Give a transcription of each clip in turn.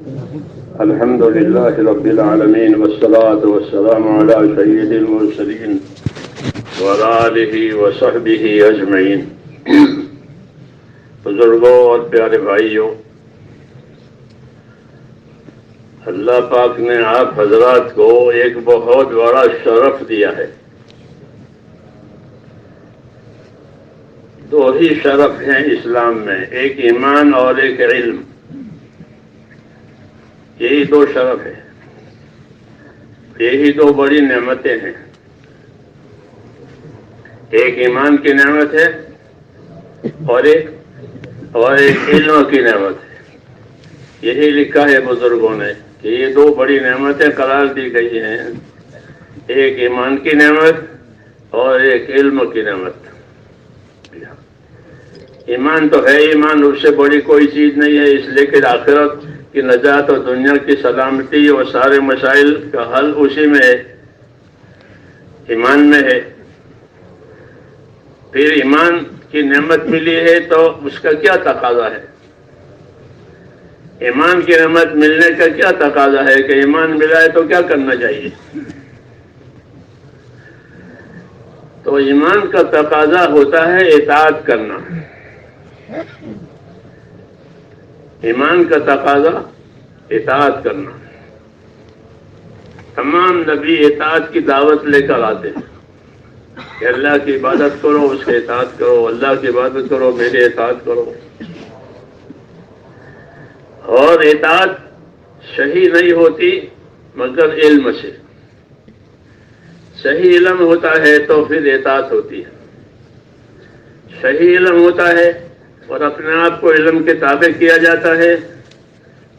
الحمد لله رب العالمين والصلاة والسلام على سيد المرسلين وعلى آلہ وصحبہ اجمعین۔ بزرگوں اور پیارے بھائیوں، اللہ پاک نے آپ حضرات کو ایک بہت بڑا شرف دیا ہے۔ دو ہی شرف ہیں اسلام میں، ایک ایمان اور ایک علم۔ یہی دو شرف ہیں، یہی دو بڑی نعمتیں ہیں۔ ایک ایمان کی نعمت ہے اور ایک علم کی نعمت ہے۔ یہی لکھا ہے بزرگوں نے کہ یہ دو بڑی نعمتیں قرار دی گئی ہیں، ایک ایمان کی نعمت اور ایک علم کی نعمت۔ ایمان تو ہے، ایمان اس سے بڑی کوئی چیز نہیں ہے، اس لیے کہ آخرت کی نجات اور دنیا کی سلامتی اور سارے مسائل کا حل اسی میں ہے، ایمان میں ہے۔ پھر ایمان کی نعمت ملی ہے تو اس کا کیا تقاضا ہے؟ ایمان کی نعمت ملنے کا کیا تقاضا ہے کہ ایمان ملا ہے تو کیا کرنا چاہیے؟ تو ایمان کا تقاضا ہوتا ہے اطاعت کرنا۔ ایمان کا تقاضا اطاعت کرنا۔ تمام نبی اطاعت کی دعوت لے کر آتے ہیں کہ اللہ کی عبادت کرو، اس کے اطاعت کرو، اللہ کی عبادت کرو، میرے اطاعت کرو۔ اور اطاعت صحیح نہیں ہوتی مگر علم سے۔ صحیح علم ہوتا ہے تو پھر اطاعت ہوتی ہے۔ صحیح علم ہوتا ہے اور اپنے آپ کو علم کے تابع کیا جاتا ہے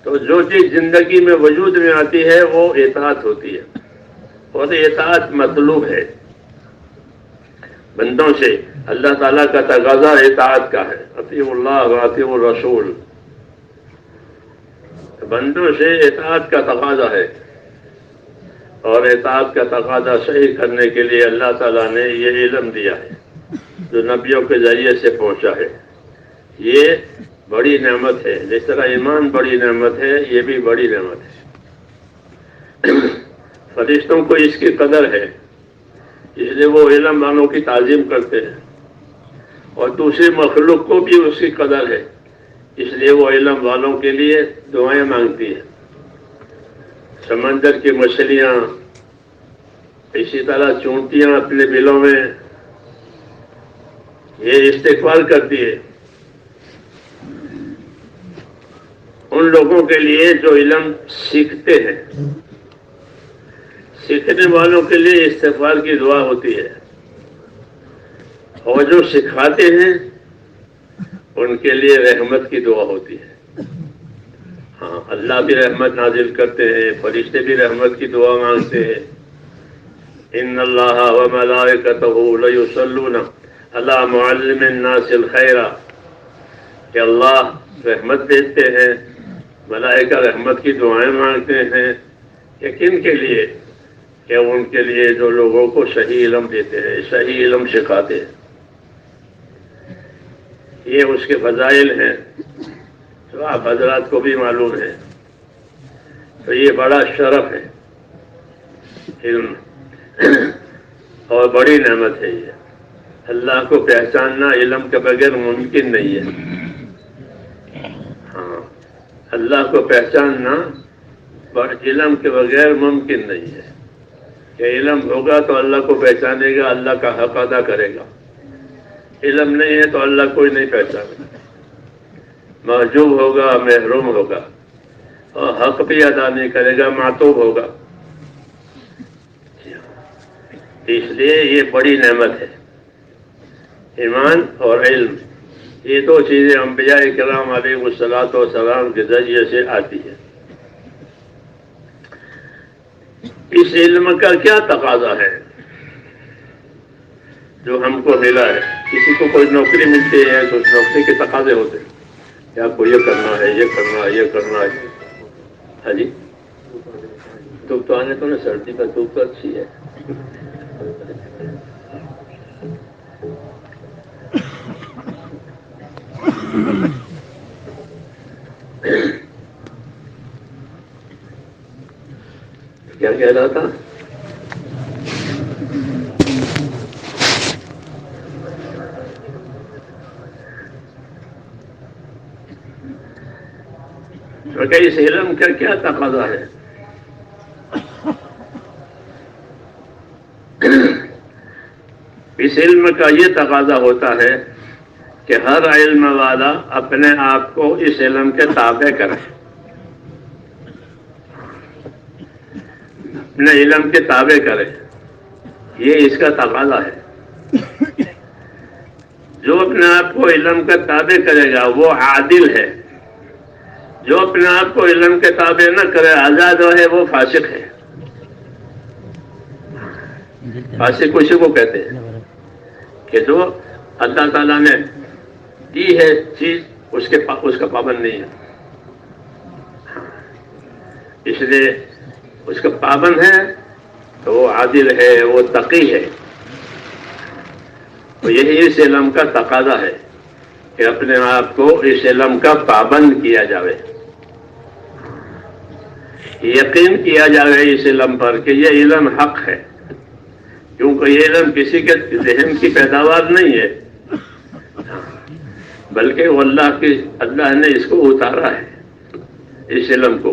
تو جو چیز زندگی میں وجود میں آتی ہے وہ اطاعت ہوتی ہے، اور اطاعت مطلوب ہے بندوں سے۔ اللہ تعالیٰ کا تقاضا اطاعت کا ہے، اطیعوا اللہ و اطیعوا الرسول۔ بندوں سے اطاعت کا تقاضا ہے، اور اطاعت کا تقاضا صحیح کرنے کے لیے اللہ تعالیٰ نے یہ علم دیا ہے جو نبیوں کے ذریعے سے پہنچا ہے۔ یہ بڑی نعمت ہے، جس طرح ایمان بڑی نعمت ہے، یہ بھی بڑی نعمت ہے۔ فرشتوں کو اس کی قدر ہے، اس لیے وہ علم والوں کی تعظیم کرتے ہیں، اور دوسری مخلوق کو بھی اس کی قدر ہے، اس لیے وہ علم والوں کے لیے دعائیں مانگتی ہیں۔ سمندر کی مچھلیاں، اسی طرح چونٹیاں اپنے بلوں میں یہ استقبال کرتی ہے ان لوگوں کے لیے جو علم سیکھتے ہیں۔ سیکھنے والوں کے لیے استغفار کی دعا ہوتی ہے، اور جو سکھاتے ہیں ان کے لیے رحمت کی دعا ہوتی ہے۔ ہاں، اللہ بھی رحمت نازل کرتے ہیں، فرشتے بھی رحمت کی دعا مانگتے ہیں۔ ان اللہ وملائکتہ لیصلون علی معلم الناس الخیر، کہ اللہ رحمت بھیجتے ہیں، ملائکہ رحمت کی دعائیں مانگتے ہیں، کہ کن کے لیے؟ کہ ان کے لیے جو لوگوں کو صحیح علم دیتے ہیں، صحیح علم سکھاتے ہیں۔ یہ اس کے فضائل ہیں جو آپ حضرات کو بھی معلوم ہے۔ تو یہ بڑا شرف ہے علم، اور بڑی نعمت ہے یہ۔ اللہ کو پہچاننا علم کے بغیر ممکن نہیں ہے۔ ہاں، اللہ کو پہچاننا علم کے بغیر ممکن نہیں ہے، کہ علم ہوگا تو اللہ کو پہچانے گا، اللہ کا حق ادا کرے گا۔ علم نہیں ہے تو اللہ کوئی نہیں پہچانے گا، محجوب ہوگا، محروم ہوگا، اور حق بھی ادا نہیں کرے گا، معتوب ہوگا۔ اس لیے یہ بڑی نعمت ہے، ایمان اور علم۔ یہ دو چیزیں انبیاء کرام علیہ الصلوۃ والسلام کے ذریعے سے آتی ہے۔ اس علم کا کیا تقاضا ہے جو ہم کو ملا ہے؟ کسی کو کوئی نوکری ملتی ہے تو اس نوکری کے تقاضے ہوتے ہیں کہ آپ کو یہ کرنا ہے، یہ کرنا ہے، یہ کرنا ہے۔ ہاں جی، دھوپ تو آنے تو نا، سردی کا دھوپ تو اچھی ہے۔ کیا کہہ رہا تھا؟ کہ اس علم کا کیا تقاضا ہے؟ اس علم کا یہ تقاضا ہوتا ہے کہ ہر علم والا اپنے آپ کو اس علم کے تابع کرے، اپنے علم کے تابع کرے، یہ اس کا تقاضا ہے۔ جو اپنے آپ کو علم کا تابع کرے گا وہ عادل ہے، جو اپنے آپ کو علم کے تابع نہ کرے، آزاد ہے، وہ فاسق ہے۔ فاسق اسی کو کہتے ہیں کہ جو اللہ تعالیٰ نے دی ہے چیز اس کا پابند نہیں ہے، اس لیے اس کا پابند ہے تو وہ عادل ہے، وہ تقی ہے۔ تو یہی اس علم کا تقاضا ہے کہ اپنے آپ کو اس علم کا پابند کیا جائے، یقین کیا جائے اس علم پر کہ یہ علم حق ہے، کیونکہ یہ علم کسی کے ذہن کی پیداوار نہیں ہے، بلکہ وہ اللہ نے اس کو اتارا ہے۔ اس علم کو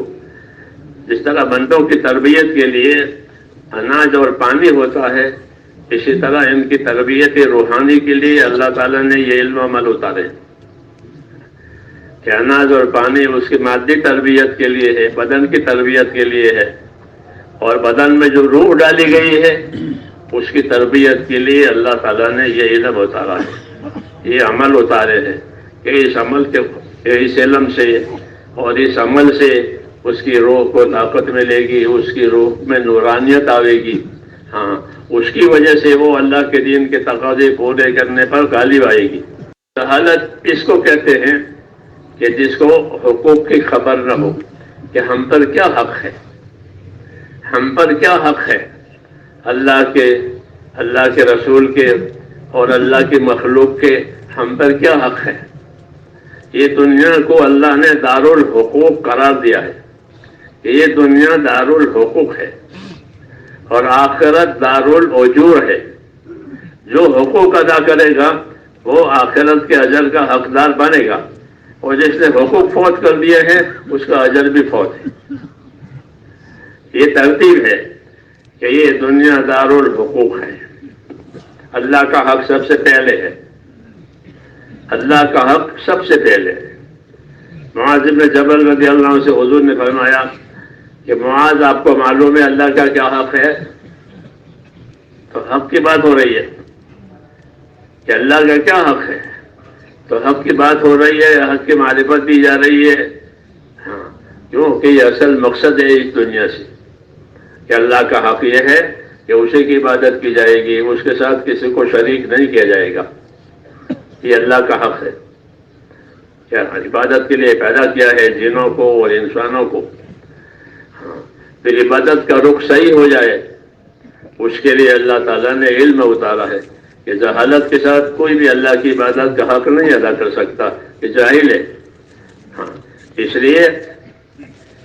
جس طرح بندوں کی تربیت کے لیے اناج اور پانی ہوتا ہے، اسی طرح ان کی تربیت روحانی کے لیے اللہ تعالیٰ نے یہ علم عمل اتارے کہ اناج اور پانی اس کی مادی تربیت کے لیے ہے، بدن کی تربیت کے لیے ہے، اور بدن میں جو روح ڈالی گئی ہے اس کی تربیت کے لیے اللہ تعالیٰ نے یہ علم اتارا ہے، یہ عمل اتارے ہیں کہ اس علم سے اور اس عمل سے اس کی روح کو طاقت ملے گی، اس کی روح میں نورانیت آئے گی، ہاں اس کی وجہ سے وہ اللہ کے دین کے تقاضے پورے کرنے پر غالب آئے گی۔ جہالت اس کو کہتے ہیں کہ جس کو حقوق کی خبر نہ ہو کہ ہم پر کیا حق ہے، ہم پر کیا حق ہے، اللہ کے رسول کے اور اللہ کی مخلوق کے ہم پر کیا حق ہے۔ یہ دنیا کو اللہ نے دارالحقوق قرار دیا ہے کہ یہ دنیا دارالحقوق ہے اور آخرت دارالأجور ہے۔ جو حقوق ادا کرے گا وہ آخرت کے اجر کا حقدار بنے گا، اور جس نے حقوق فوت کر دیے ہیں اس کا اجر بھی فوت ہے۔ یہ ترتیب ہے کہ یہ دنیا دارالحقوق ہے، اللہ کا حق سب سے پہلے ہے، اللہ کا حق سب سے پہلے ہے۔ معاذ بن جبل رضی اللہ عنہ سے حضور نے فرمایا کہ معاذ آپ کو معلوم ہے اللہ کا کیا حق ہے؟ تو حق کی بات ہو رہی ہے کہ اللہ کا کیا حق ہے، تو حق کی بات ہو رہی ہے، حق کی معرفت دی جا رہی ہے، ہاں کیونکہ یہ اصل مقصد ہے اس دنیا سے کہ اللہ کا حق یہ ہے کہ اسی کی عبادت کی جائے گی، اس کے ساتھ کسی کو شریک نہیں کیا جائے گا، یہ اللہ کا حق ہے۔ کیا عبادت کے لیے پیدا کیا ہے جنوں کو اور انسانوں کو، پھر عبادت کا رخ صحیح ہو جائے اس کے لیے اللہ تعالیٰ نے علم اتارا ہے کہ جہالت کے ساتھ کوئی بھی اللہ کی عبادت کا حق نہیں ادا کر سکتا، کہ جاہل ہے۔ ہاں اس لیے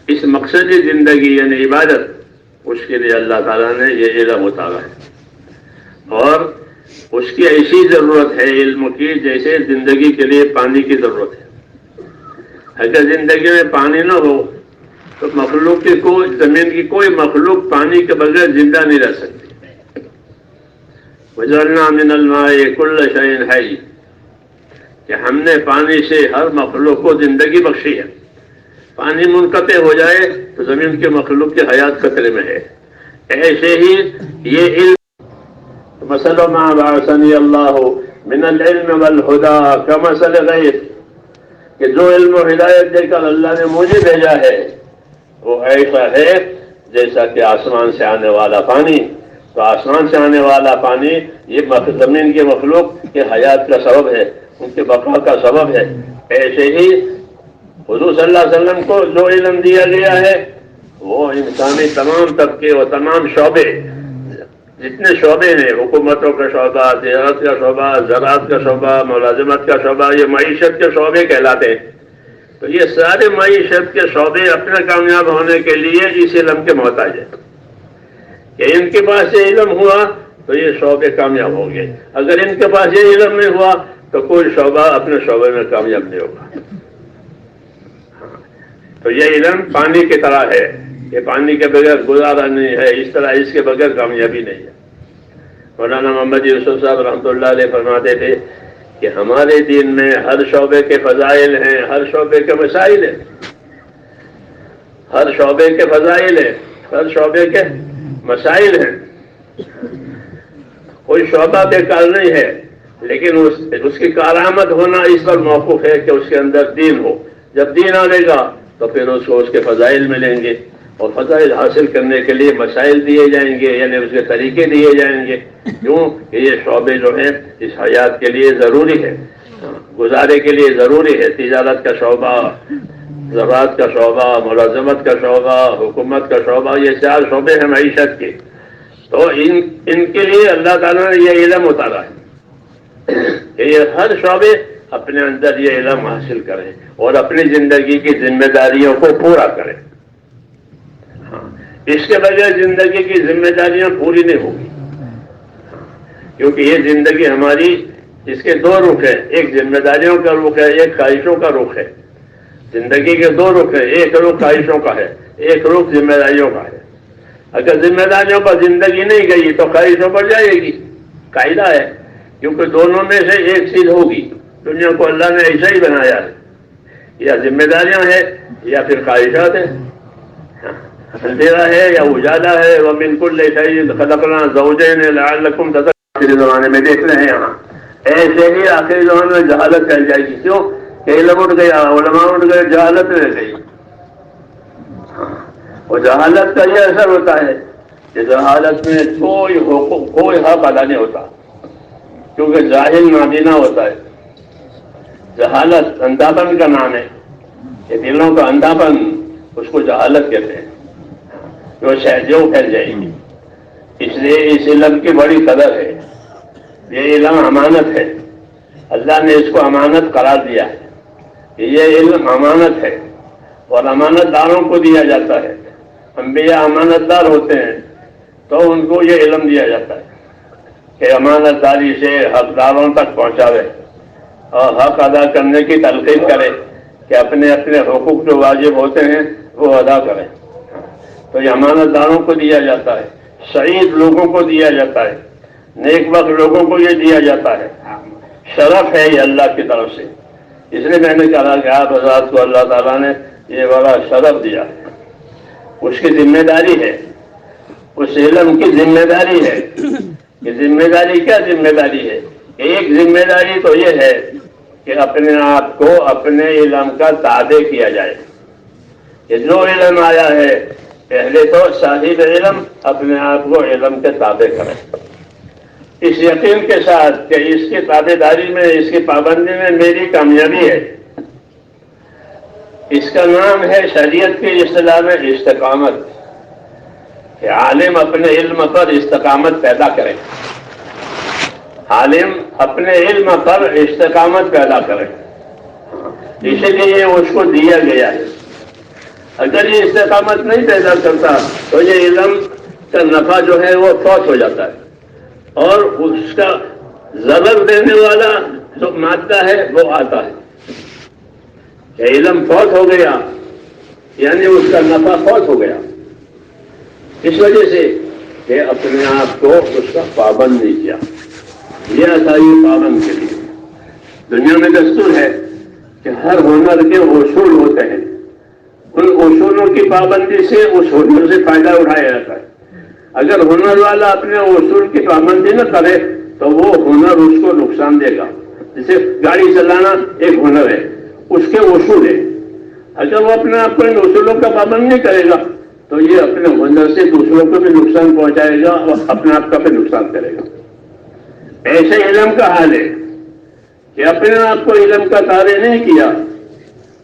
اس مقصدی زندگی یعنی عبادت، اس کے لیے اللہ تعالیٰ نے یہ علم اتارا ہے، اور اس کی ایسی ضرورت ہے علم کی جیسے زندگی کے لیے پانی کی ضرورت ہے۔ اگر زندگی میں پانی نہ ہو تو مخلوق کی زمین کی کوئی مخلوق پانی کے بغیر زندہ نہیں رہ سکتی۔ وَجَعَلْنَا مِنَ الْمَاءِ كُلَّ شَيْءٍ حَيٍّ، کہ ہم نے پانی سے ہر مخلوق کو زندگی بخشی ہے۔ پانی منقطع ہو جائے تو زمین کے مخلوق کی حیات خطرے میں ہے۔ ایسے ہی یہ علم مثل ما بعثني اللہ من العلم والہدى کمثل غیث، کہ جو علم و ہدایت دے کر اللہ نے مجھے بھیجا ہے وہ ایسا ہے جیسا کہ آسمان سے آنے والا پانی۔ تو آسمان سے آنے والا پانی یہ زمین کے مخلوق کے حیات کا سبب ہے، ان کے بقا کا سبب ہے۔ ایسے ہی حضور صلی اللہ علیہ وسلم کو جو علم دیا گیا ہے وہ انسانی تمام طبقے اور تمام شعبے، جتنے شعبے ہیں، حکومتوں کا شعبہ، تجارت کا شعبہ، زراعت کا شعبہ، ملازمت کا شعبہ، یہ معیشت کے شعبے کہلاتے ہیں۔ تو یہ سارے معیشت کے شعبے اپنے کامیاب ہونے کے لیے اس علم کے محتاج ہیں۔ کہ ان کے پاس یہ علم ہوا تو یہ شعبے کامیاب ہو گئے، اگر ان کے پاس یہ علم نہیں ہوا تو کوئی شعبہ اپنے شعبے میں کامیاب نہیں ہوگا۔ تو یہ علم پانی کی طرح ہے، یہ پانی کے بغیر گزارا نہیں ہے، اس طرح اس کے بغیر کامیابی نہیں ہے۔ مولانا محمد یوسف صاحب رحمۃ اللہ علیہ فرماتے تھے کہ ہمارے دین میں ہر شعبے کے فضائل ہیں، ہر شعبے کے مسائل ہیں، ہر شعبے کے فضائل ہیں، ہر شعبے کے مسائل ہیں۔ کوئی شعبہ بیکار نہیں ہے، لیکن اس کی کارآمد ہونا اس پر موقوف ہے کہ اس کے اندر دین ہو۔ جب دین آئے گا تو پھر اس کو اس کے فضائل ملیں گے، اور فضائل حاصل کرنے کے لیے مسائل دیے جائیں گے، یعنی اس کے طریقے دیے جائیں گے، کیوں کہ یہ شعبے جو ہیں اس حیات کے لیے ضروری ہے، گزارے کے لیے ضروری ہے۔ تجارت کا شعبہ، زراعت کا شعبہ، ملازمت کا شعبہ، حکومت کا شعبہ، یہ 4 شعبے ہیں معیشت کے، تو ان کے لیے اللہ تعالیٰ نے یہ علم اتارا ہے کہ یہ ہر شعبے اپنے اندر یہ علم حاصل کریں اور اپنی زندگی کی ذمہ داریوں کو پورا کریں۔ اس کے بغیر زندگی کی ذمہ داریاں پوری نہیں ہوگی، کیونکہ یہ زندگی ہماری، اس کے 2 رخ ہیں، ایک ذمہ داریوں کا رخ ہے، ایک خواہشوں کا رخ ہے۔ زندگی کے 2 رخ ہیں، ایک رخ خواہشوں کا ہے، ایک رخ ذمہ داریوں کا ہے۔ اگر ذمہ داریوں پر زندگی نہیں گئی تو خواہشوں پر جائے گی، قاعدہ ہے، کیونکہ دونوں میں سے ایک چیز ہوگی۔ دنیا کو اللہ نے ایسا ہی بنایا ہے، یا ذمہ داریاں ہیں یا پھر خواہشات ہیں، اندھیرا ہے یا اجالا ہے۔ وَمِن كُلِّ شَيْءٍ خَلَقْنَا زَوْجَيْنِ لَعَلَّكُمْ تَتَّقُونَ۔ آخری زمانے میں دیکھ رہے ہیں یہاں ایسے ہی آخری زمانے میں جہالت پھیل جائے گی، کیوں کہ علم اٹھ گیا، علماء اٹھ گئے، جہالت رہ گئی۔ اور جہالت کا یہ اثر ہوتا ہے کہ جہالت میں کوئی حق ادا نہیں ہوتا، کیونکہ جاہل نابینا ہوتا ہے۔ جہالت اندھاپن کا نام ہے، کہ دلوں کا اندھاپن، اس کو جہالت کہتے ہیں، جو پھیل جائے گی۔ اس لیے اس علم کی بڑی قدر ہے، یہ علم امانت ہے، اللہ نے اس کو امانت قرار دیا ہے کہ یہ علم امانت ہے، اور امانت داروں کو دیا جاتا ہے۔ انبیاء امانت دار ہوتے ہیں تو ان کو یہ علم دیا جاتا ہے کہ امانت داری سے حقداروں تک پہنچاوے اور حق ادا کرنے کی تلقین کرے، کہ اپنے اپنے حقوق جو واجب ہوتے ہیں وہ ادا کریں۔ تو یہ امانت داروں کو دیا جاتا ہے، سعید لوگوں کو دیا جاتا ہے، نیک بخت لوگوں کو یہ دیا جاتا ہے۔ شرف ہے یہ اللہ کی طرف سے، اس لیے میں نے کہا کہ آپ حضرات کو اللہ تعالیٰ نے یہ بڑا شرف دیا ہے، اس کی ذمہ داری ہے، اس علم کی ذمہ داری ہے۔ یہ ذمہ داری کیا ذمہ داری ہے؟ ایک ذمہ داری تو یہ ہے کہ اپنے آپ کو اپنے علم کا تابع کیا جائے، کہ جو علم آیا ہے پہلے تو صاحب علم اپنے آپ کو علم کے تابع کرے، اس یقین کے ساتھ کہ اس کی تابع داری میں، اس کی پابندی میں میری کامیابی ہے۔ اس کا نام ہے شریعت کی اصطلاح میں استقامت، کہ عالم اپنے علم پر استقامت پیدا کرے، عالم اپنے علم پر استقامت پیدا کرے، اسی لیے اس کو دیا گیا ہے۔ اگر یہ استقامت نہیں پیدا کرتا تو یہ علم کا نفع جو ہے وہ فوت ہو جاتا ہے، اور اس کا ضرر دینے والا جو مادہ ہے وہ آتا ہے، کہ علم فوت ہو گیا یعنی اس کا نفع فوت ہو گیا، اس وجہ سے کہ اپنے آپ کو اس کا پابند نہیں کیا۔ یہ اصائی پابند کے لیے دنیا میں دستور ہے کہ ہر ہنر کے اصول ہوتے ہیں، ان اصولوں کی پابندی سے اس ہنر سے فائدہ اٹھایا جاتا ہے۔ اگر ہنر والا اپنے اصول کی پابندی نہ کرے تو وہ ہنر اس کو نقصان دے گا۔ جیسے گاڑی چلانا ایک ہنر ہے، اس کے اصول ہے، اگر وہ اپنے آپ کو ان اصولوں کا پابند نہیں کرے گا تو یہ اپنے ہنر سے دوسروں کو بھی نقصان پہنچائے گا اور اپنے آپ کا بھی نقصان کرے گا۔ ایسے علم کا حال ہے کہ اپنے آپ کو علم کا تابع نہیں کیا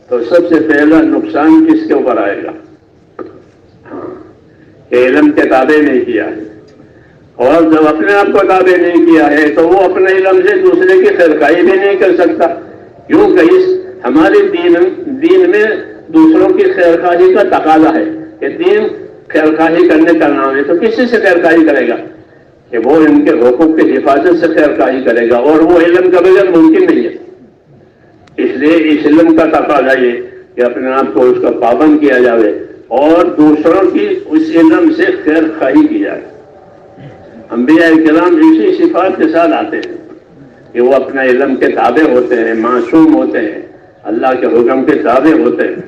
تو سب سے پہلا نقصان کس کے اوپر آئے گا؟ کہ علم کے تابع نہیں کیا ہے، اور جب اپنے آپ کو تابع نہیں کیا ہے تو وہ اپنے علم سے دوسرے کی خیرخواہی بھی نہیں کر سکتا، کیونکہ ہمارے دین میں دوسروں کی خیرخواہی کا تقاضا ہے کہ دین خیر خواہی کرنے کا نام ہے، تو کسی سے خیر خواہی کرے گا کہ وہ ان کے حقوق کی حفاظت سے خیر خواہی کرے گا، اور وہ علم کا بغیر ممکن نہیں ہے۔ اس لیے اس علم کا تقاضا یہ کہ اپنے آپ کو اس کا پابند کیا جائے اور دوسروں کی اس علم سے خیر خواہی کی جائے۔ انبیاء کرام اسی صفات کے ساتھ آتے ہیں کہ وہ اپنا علم کے تابع ہوتے ہیں، معصوم ہوتے ہیں، اللہ کے حکم کے تابع ہوتے ہیں۔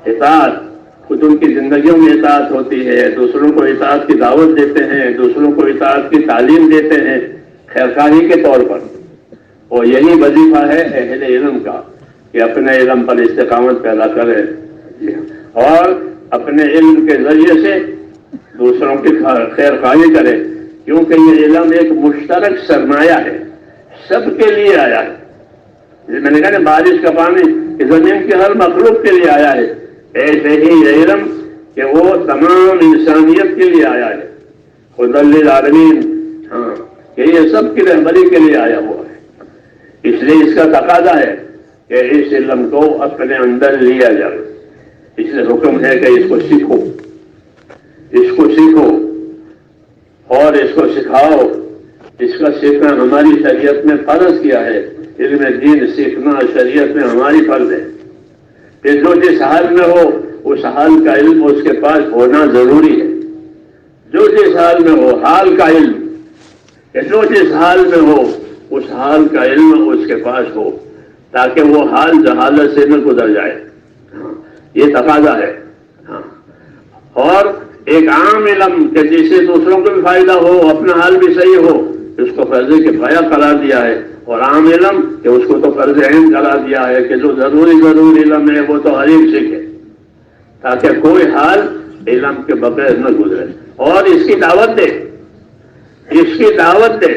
اطاعت، خود ان کی زندگیوں میں اطاعت ہوتی ہے، دوسروں کو اطاعت کی دعوت دیتے ہیں، دوسروں کو اطاعت کی تعلیم دیتے ہیں خیرخواہی کے طور پر۔ اور یہی وظیفہ ہے اہل علم کا کہ اپنے علم پر استقامت پیدا کرے اور اپنے علم کے ذریعے سے دوسروں کی خیر خواہی کرے، کیونکہ یہ علم ایک مشترک سرمایہ ہے، سب کے لیے آیا ہے۔ جیسے میں نے کہا نا بارش کا پانی کہ زمین کی ہر مخلوق کے لیے آیا ہے، ایسے ہی یہ علم کہ وہ تمام انسانیت کے لیے آیا ہے، خدا للعالمین، کہ یہ سب کی رہبری کے لیے آیا ہوا ہے۔ اس لیے اس کا تقاضا ہے کہ اس علم کو اپنے اندر لیا جائے۔ اس لیے حکم ہے کہ اس کو سیکھو، اس کو سیکھو اور اس کو سکھاؤ۔ اس کا سیکھنا ہماری شریعت میں فرض کیا ہے، علم دین سیکھنا شریعت میں ہماری فرض ہے۔ کہ جو جس حال میں ہو اس حال کا علم اس کے پاس ہونا ضروری ہے، جو جس حال میں ہو حال کا علم، کہ جو جس حال میں ہو اس حال کا علم اس کے پاس ہو، تاکہ وہ حال جہالت سے نہ گزر جائے۔ یہ تقاضا ہے۔ اور ایک عام علم کہ جس سے دوسروں کو بھی فائدہ ہو، اپنا حال بھی صحیح ہو، اس کو فرض کفایہ قرار دیا ہے۔ اور عام علم کہ اس کو تو فرض عین قرار دیا ہے کہ جو ضروری علم ہے وہ تو ہر ایک سیکھے، تاکہ کوئی حال علم کے بغیر نہ گزرے۔ اور اس کی دعوت دے، اس کی دعوت دے،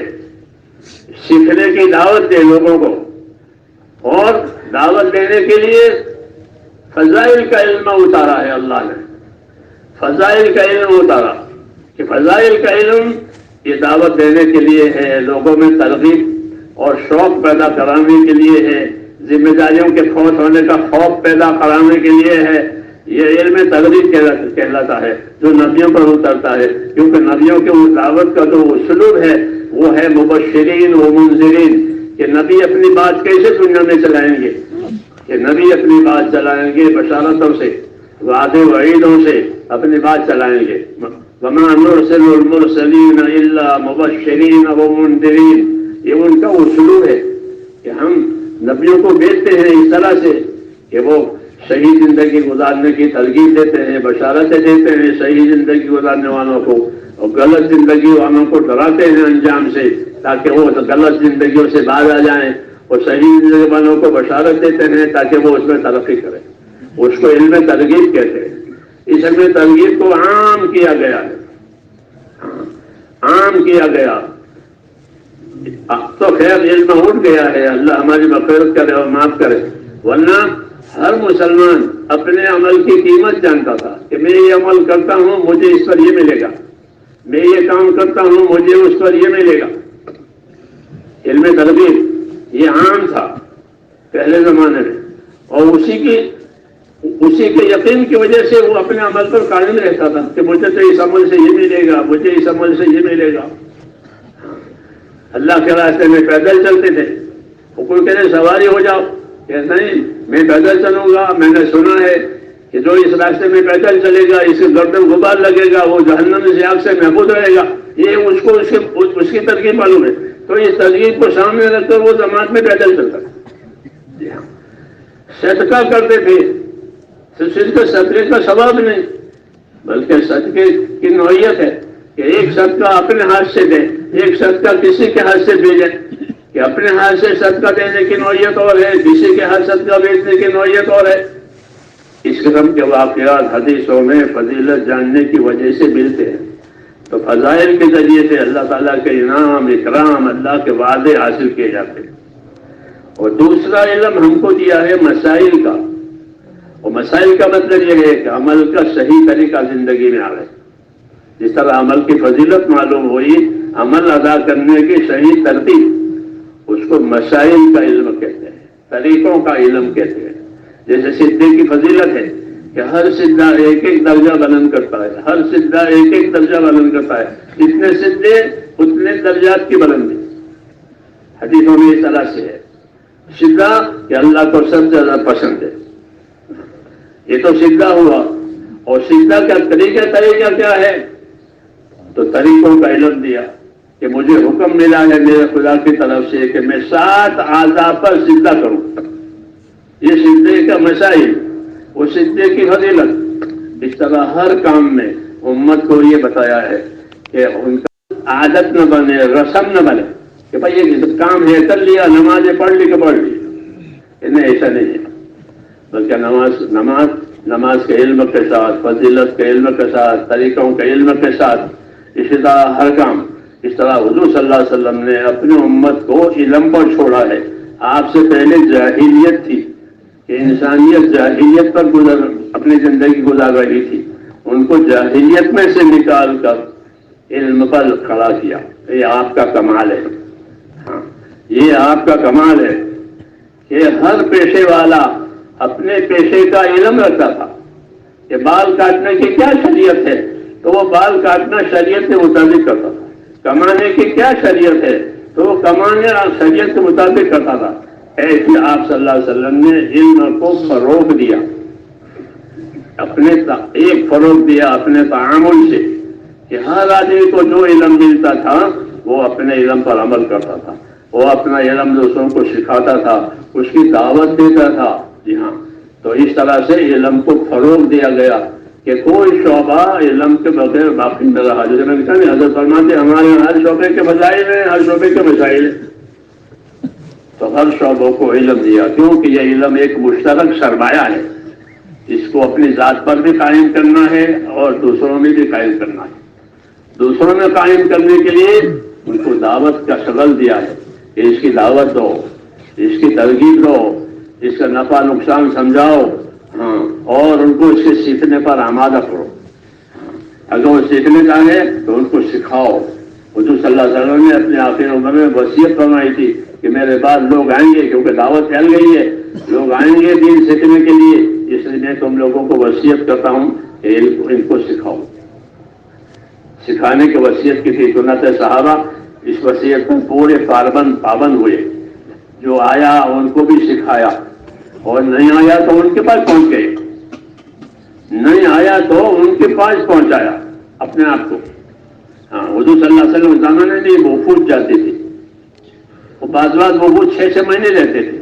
سیکھنے کی دعوت دے لوگوں کو۔ اور دعوت دینے کے لیے فضائل کا علم اتارا ہے اللہ نے، فضائل کا علم اتارا کہ فضائل کا علم یہ دعوت دینے کے لیے ہے، لوگوں میں ترغیب اور شوق پیدا کرانے کے لیے ہے، ذمہ داریوں کے فوت ہونے کا خوف پیدا کرانے کے لیے ہے۔ یہ علم ترغیب کہلاتا ہے جو نبیوں پر اترتا ہے، کیونکہ نبیوں کے دعوت کا جو اسلوب ہے وہ ہے مبشرین و منذرین، کہ نبی اپنی بات کیسے دنیا میں چلائیں گے، کہ نبی اپنی بات چلائیں گے بشارتوں سے، وعدے وعیدوں سے اپنی بات چلائیں گے۔ وما نرسل المرسلین الا مبشرین و منذرین، یہ ان کا اسلوب ہے کہ ہم نبیوں کو بھیجتے ہیں اس طرح سے کہ وہ صحیح زندگی گزارنے کی ترغیب دیتے ہیں، بشارتیں دیتے ہیں صحیح زندگی گزارنے والوں کو، اور غلط زندگی والوں کو ڈراتے ہیں انجام سے تاکہ وہ غلط زندگیوں سے باز آ جائیں، اور صحیح زندگی والوں کو بشارت دیتے ہیں تاکہ وہ اس میں ترقی کریں۔ اس کو علم ترغیب کہتے ہیں۔ اس علم ترغیب کو عام کیا گیا ہے، عام کیا گیا۔ اب تو خیر علم اٹھ گیا ہے، اللہ ہماری مغفرت کرے اور معاف کرے، ورنہ ہر مسلمان اپنے عمل کی قیمت جانتا تھا کہ میں یہ عمل کرتا ہوں مجھے اس پر یہ ملے گا، میں یہ کام کرتا ہوں مجھے اس پر یہ ملے گا۔ علم ترغیب یہ عام تھا پہلے زمانے میں، اور اسی کے یقین کی وجہ سے وہ اپنے عمل پر قائم رہتا تھا کہ مجھے تو اس عمل سے یہ ملے گا، مجھے اس عمل سے یہ ملے گا۔ اللہ کے راستے میں پیدل چلتے تھے، وہ کوئی کہتے سواری ہو جاؤ، کہ نہیں میں پیدل چلوں گا، میں نے سنا ہے کہ جو اس راستے میں پیدل چلے گا اس کے گردن غبار لگے گا، وہ جہنم سے آگ سے محفوظ رہے گا۔ یہ اس کو اس کی ترغیب معلوم ہے، تو اس ترغیب کو سامنے رکھ کر وہ جماعت میں پیدل چلتا تھا۔ صدقہ کرتے تھے، صرف صدقے کا ثواب نہیں بلکہ صدقے کی نوعیت ہے کہ ایک صدقہ اپنے ہاتھ سے دے، ایک صدقہ کسی کے ہاتھ سے بھیجے، کہ اپنے ہاتھ سے صدقہ دینے کی نوعیت اور ہے، کسی کے ہاتھ صدقہ بیچنے کی نوعیت اور ہے۔ اس قسم کے واقعات حدیثوں میں فضیلت جاننے کی وجہ سے ملتے ہیں، تو فضائل کے ذریعے سے اللہ تعالیٰ کے انعام اکرام، اللہ کے وعدے حاصل کیے جاتے ہیں۔ اور دوسرا علم ہم کو دیا ہے مسائل کا، اور مسائل کا مطلب یہ ہے کہ عمل کا صحیح طریقہ زندگی میں آئے۔ جس طرح عمل کی فضیلت معلوم ہوئی، عمل ادا کرنے کی صحیح ترتیب، اس کو مسائل کا علم کہتے ہیں، طریقوں کا علم کہتے ہیں۔ جیسے سجدے کی فضیلت ہے کہ ہر سجدہ ایک ایک درجہ بلند کرتا ہے، ہر سجدہ ایک ایک درجہ بلند کرتا ہے، جتنے سجدے اتنے درجات کی بلندی۔ حدیثوں میں اس طرح سے ہے سجدہ کہ اللہ کو سب سے زیادہ پسند ہے۔ یہ تو سجدہ ہوا، اور سجدہ کا طریقہ کیا ہے؟ تو طریقوں کا علم دیا کہ مجھے حکم ملا ہے میرے خدا کی طرف سے کہ میں 7 اعضاء پر سجدہ کروں۔ یہ سجدے کا مسائل، وہ سجدے کی فضیلت، اس طرح ہر کام میں امت کو یہ بتایا ہے کہ ان کا عادت نہ بنے، رسم نہ بنے کہ بھائی یہ کام ہے کر لیا، نمازیں پڑھ لی کہ پڑھ لی۔ انہیں ایسا نہیں ہے، بلکہ نماز کے علم کے ساتھ، فضیلت کے علم کے ساتھ، طریقوں کے علم کے ساتھ، اسی طرح ہر کام۔ اس طرح حضور صلی اللہ علیہ وسلم نے اپنی امت کو علم پر چھوڑا ہے۔ آپ سے پہلے جاہلیت تھی کہ انسانیت جاہلیت پر اپنی زندگی گزار رہی تھی، ان کو جاہلیت میں سے نکال کر علم پر کھڑا کیا۔ یہ آپ کا کمال ہے، ہاں یہ آپ کا کمال ہے کہ ہر پیشے والا اپنے پیشے کا علم رکھتا تھا کہ بال کاٹنے کی کیا شریعت ہے، تو وہ بال کاٹنا شریعت کے مطابق کرتا تھا۔ کمانے کی کیا شریعت ہے، تو وہ کمانے شریعت کے مطابق کرتا تھا۔ ایسے آپ صلی اللہ علیہ وسلم نے علم کو فروغ دیا، فروغ دیا اپنے تعامل سے، کہ ہر آدمی کو جو علم ملتا تھا وہ اپنے علم پر عمل کرتا تھا، وہ اپنا علم دوسروں کو سکھاتا تھا، اس کی دعوت دیتا تھا۔ جی ہاں، تو اس طرح سے علم کو فروغ دیا گیا کہ کوئی شعبہ علم کے بغیر باقی نہ رہا۔ جیسے میں نے کہا نہیں، حضرت فرماتے ہمارے ہر شعبے کے مسائل ہیں، ہر شعبے کے مسائل ہیں، تو ہر شعبوں کو علم دیا، کیونکہ یہ علم ایک مشترک سرمایہ ہے، اس کو اپنی ذات پر بھی قائم کرنا ہے اور دوسروں میں بھی قائم کرنا ہے۔ دوسروں میں قائم کرنے کے لیے ان کو دعوت کا شغل دیا ہے کہ اس کی دعوت دو، اس کی ترغیب دو، اس کا نفع نقصان سمجھاؤ، ہاں، اور ان کو اس کے سیکھنے پر آمادہ کرو۔ اگر وہ سیکھنے چاہے تو ان کو سکھاؤ۔ حضور صلی اللہ علیہ وسلم نے اپنے آخر عمر میں وصیت فرمائی تھی کہ میرے بعد لوگ آئیں گے، کیونکہ دعوت پھیل گئی ہے، لوگ آئیں گے دین سیکھنے کے لیے، اس لیے میں تم لوگوں کو وصیت کرتا ہوں کہ ان کو سکھاؤ۔ سکھانے کی وصیت کی تھی، چنانچہ صحابہ اس وصیت پر پورے پابند ہوئے، جو آیا ان کو بھی سکھایا، اور نہیں آیا تو ان کے پاس پہنچ گئے، نہیں آیا تو ان کے پاس پہنچایا اپنے آپ کو۔ ہاں، حضور صلی اللہ علیہ وسلم زمانے میں وفود جاتے تھے، وہ بعض وفود 6 مہینے رہتے تھے،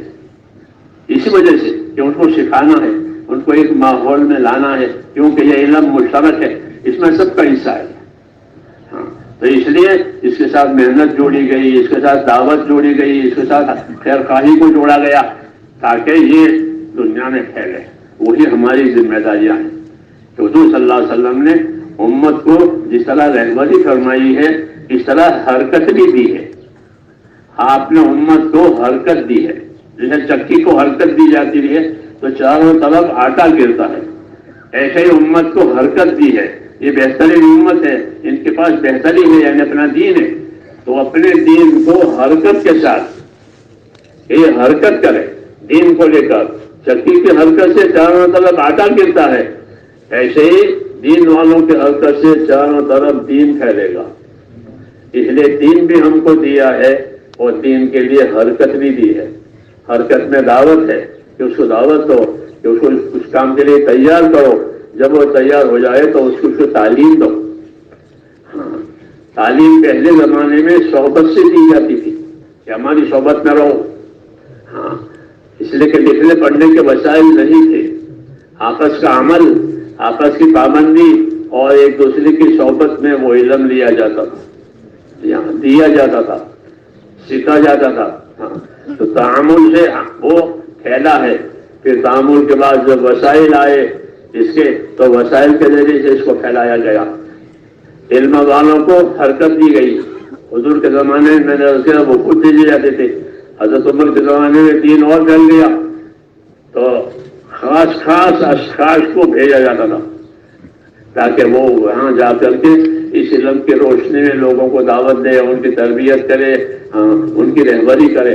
اسی وجہ سے کہ ان کو سکھانا ہے، ان کو ایک ماحول میں لانا ہے، کیونکہ یہ علم مشترک ہے، اس میں سب کا حصہ ہے۔ ہاں، تو اس لیے اس کے ساتھ محنت جوڑی گئی، اس کے ساتھ دعوت جوڑی گئی، اس کے ساتھ خیر خواہی کو جوڑا گیا، تاکہ یہ دنیا میں پھیلے۔ وہی ہماری ذمہ داریاں ہیں۔ تو حضور صلی اللہ علیہ وسلم نے امت کو جس طرح رہبری فرمائی ہے، اس طرح حرکت بھی دی ہے۔ آپ نے امت کو حرکت دی ہے، جیسے چکی کو حرکت دی جاتی ہے تو چاروں طرف آٹا گرتا ہے، ایسے ہی امت کو حرکت دی ہے۔ یہ بہترین امت ہے، ان کے پاس بہتری ہے، یعنی اپنا دین ہے، تو اپنے دین کو حرکت کے ساتھ یہ حرکت کرے۔ دین کو لے کر چکی کی حرکت سے چاروں طرف آٹا گرتا ہے، ایسے ہی دین والوں کی حرکت سے چاروں طرف دین پھیلے گا۔ اس لیے دین بھی ہم کو دیا ہے اور دین کے لیے حرکت بھی دی ہے۔ حرکت میں دعوت ہے کہ اس کو دعوت دو، کہ اس کو اس کام کے لیے تیار کرو، جب وہ تیار ہو جائے تو اس کو تعلیم دو۔ ہاں، تعلیم پہلے زمانے میں صحبت سے دی جاتی تھی کہ ہماری صحبت میں رہو۔ ہاں، اس لیے کہ لکھنے پڑھنے کے وسائل نہیں تھے، آپس کا عمل، آپس کی پابندی اور ایک دوسرے کی صحبت میں وہ علم لیا جاتا تھا، دیا جاتا تھا، سیکھا جاتا تھا۔ ہاں، تو تعامل سے وہ پھیلا ہے۔ پھر تعامل کے بعد جب وسائل آئے اس کے، تو وسائل کے ذریعے سے اس کو پھیلایا گیا۔ علم والوں کو حرکت دی گئی۔ حضور کے زمانے میں وہ خود دیے جاتے تھے، حضرت عمر کے زمانے میں دین اور پھیل گیا تو خاص اشخاص کو بھیجا جاتا تھا تاکہ وہ وہاں جا کر کے اس علم کی روشنی میں لوگوں کو دعوت دے، ان کی تربیت کرے، ان کی رہبری کرے۔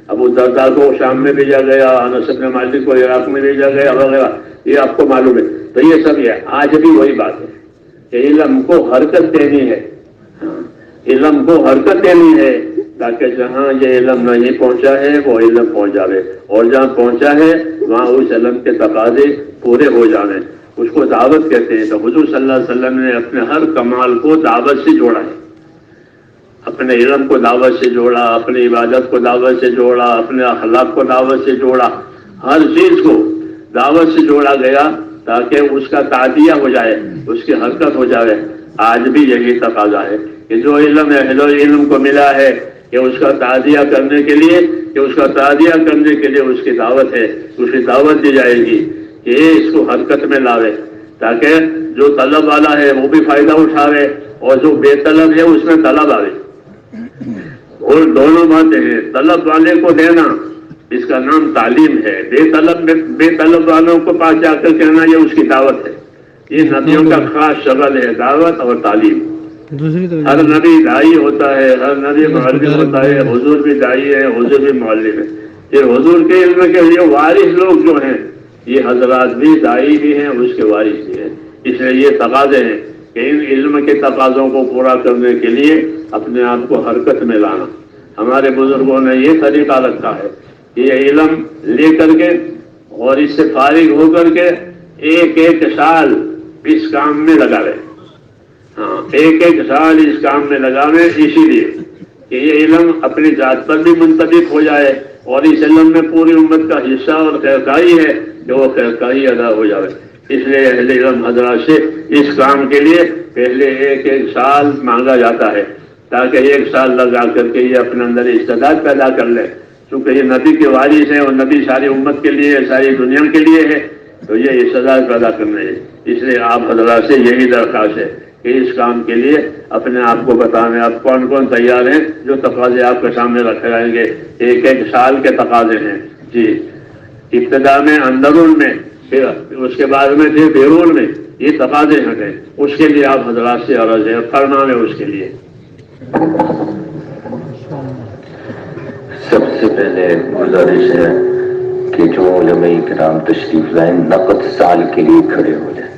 ابو درداء کو شام میں بھیجا گیا، انس بن مالک کو عراق میں بھیجا گیا وغیرہ۔ یہ آپ کو معلوم ہے. تو یہ سب ہے. آج بھی وہی بات ہے کہ علم کو حرکت دینی ہے. علم کو حرکت دینی ہے تاکہ جہاں یہ علم نہیں پہنچا ہے وہ علم پہنچ جائے، اور جہاں پہنچا ہے وہاں اس علم کے تقاضے پورے ہو جانے. اس کو دعوت کہتے ہیں. تو حضور صلی اللہ علیہ وسلم نے اپنے ہر کمال کو دعوت سے جوڑا ہے. اپنے علم کو دعوت سے جوڑا، اپنی عبادت کو دعوت سے جوڑا، اپنے اخلاق کو دعوت سے جوڑا. ہر چیز کو دعوت سے جوڑا گیا تاکہ اس کا تعدیہ ہو جائے، اس کی حرکت ہو جائے. آج بھی یہی تقاضا ہے کہ جو علم اہل علم کو ملا ہے کہ اس کا تعدیہ کرنے کے لیے اس کی دعوت ہے، اس کی دعوت دی جائے گی کہ اس کو حرکت میں لاوے تاکہ جو طلب والا ہے وہ بھی فائدہ اٹھاوے اور جو بے طلب ہے اس میں طلب آئے. اور دونوں باتیں ہیں. طلب والے کو دینا اس کا نام تعلیم ہے. بے طلب والوں کو پاس جا کر کہنا یہ اس کی دعوت ہے. یہ نبیوں کا خاص شغل ہے، دعوت اور تعلیم. ہر نبی دائی ہوتا ہے، ہر نبی معلم ہوتا ہے. حضور بھی دائی ہے، حضور بھی معلم ہے. یہ حضور کے علم کے لیے وارث لوگ جو ہیں یہ حضرات بھی دائی بھی ہیں، اس کے وارث بھی ہیں. اس لیے یہ تقاضے ہیں کہ ان علم کے تقاضوں کو پورا کرنے کے لیے اپنے آپ کو حرکت میں لانا. ہمارے بزرگوں نے یہ طریقہ رکھا ہے کہ یہ علم لے کر کے اور اس سے فارغ ہو کر کے ایک سال اس کام میں لگا رہے. ایک سال اس کام میں لگاوے، اسی لیے کہ یہ علم اپنی ذات پر بھی منطبق ہو جائے اور اس علم میں پوری امت کا حصہ اور خیرخواہی ہے کہ وہ خیرخواہی ادا ہو جائے. اس لیے اہل علم حضرات سے اس کام کے لیے پہلے ایک سال مانگا جاتا ہے تاکہ ایک سال لگا کر کے یہ اپنے اندر استعداد پیدا کر لے. چونکہ یہ نبی کے وارث ہیں اور نبی ساری امت کے لیے، ساری دنیا کے لیے ہے، تو یہ استعداد پیدا کرنا ہے. اس لیے آپ حضرات سے یہی درخواست ہے کہ اس کام کے لیے اپنے آپ کو بتانے آپ کون کون تیار ہیں. جو تقاضے آپ کے سامنے رکھے جائیں گے ایک سال کے تقاضے ہیں. جی، ابتدا میں اندرون میں، پھر اس کے بعد میں پھر بیرون میں، یہ تقاضے ہیں. اس کے لیے آپ حضرات سے عرض ہے، فرمان ہے اس کے لیے. سب سے پہلے گزارش ہے کہ جو علماء کرام تشریف لائیں نقد سال کے لیے کھڑے ہو جائیں.